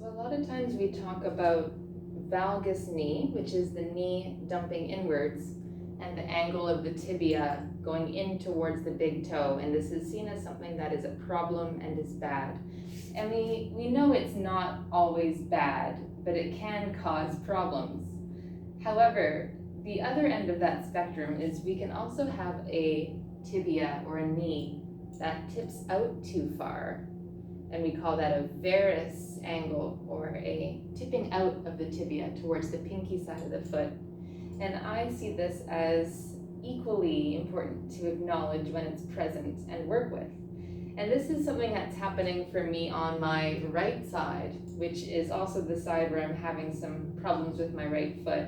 So a lot of times we talk about valgus knee, which is the knee dumping inwards, and the angle of the tibia going in towards the big toe, and this is seen as something that is a problem and is bad. And we know it's not always bad, but it can cause problems. However, the other end of that spectrum is we can also have a tibia or a knee that tips out too far, and we call that a varus angle, or a tipping out of the tibia towards the pinky side of the foot. And I see this as equally important to acknowledge when it's present and work with. And this is something that's happening for me on my right side, which is also the side where I'm having some problems with my right foot.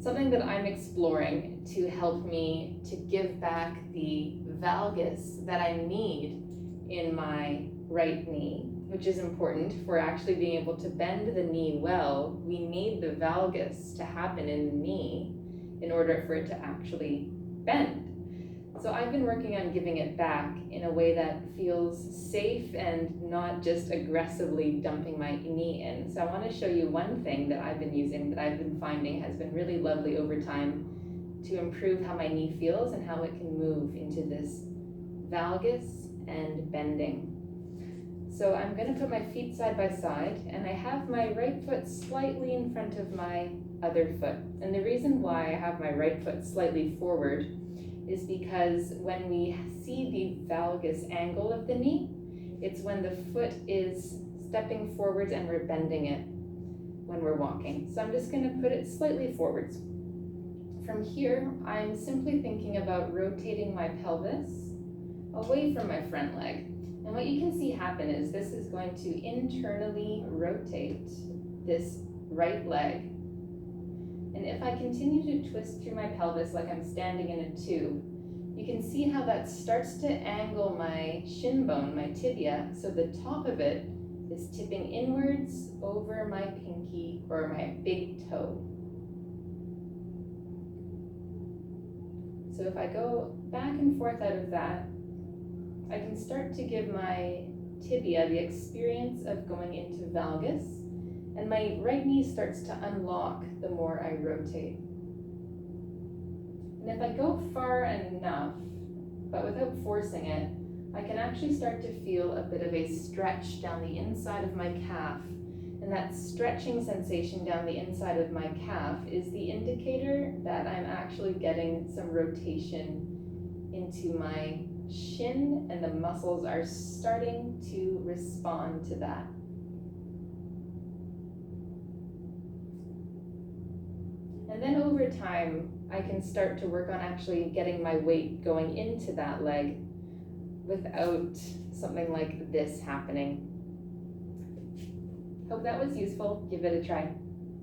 Something that I'm exploring to help me to give back the valgus that I need in my right knee, which is important for actually being able to bend the knee well. We need the valgus to happen in the knee in order for it to actually bend. So I've been working on giving it back in a way that feels safe and not just aggressively dumping my knee in. So I want to show you one thing that I've been using that I've been finding has been really lovely over time to improve how my knee feels and how it can move into this valgus and bending. So I'm going to put my feet side by side, and I have my right foot slightly in front of my other foot. And the reason why I have my right foot slightly forward is because when we see the valgus angle of the knee, it's when the foot is stepping forwards and we're bending it when we're walking. So I'm just going to put it slightly forwards. From here, I'm simply thinking about rotating my pelvis away from my front leg. And what you can see happen is this is going to internally rotate this right leg. And if I continue to twist through my pelvis like I'm standing in a tube, you can see how that starts to angle my shin bone, my tibia, so the top of it is tipping inwards over my pinky or my big toe. So if I go back and forth out of that, I can start to give my tibia the experience of going into valgus, and my right knee starts to unlock the more I rotate. And if I go far enough, but without forcing it, I can actually start to feel a bit of a stretch down the inside of my calf. And that stretching sensation down the inside of my calf is the indicator that I'm actually getting some rotation into my shin, and the muscles are starting to respond to that. And then over time, I can start to work on actually getting my weight going into that leg without something like this happening. Hope that was useful. Give it a try.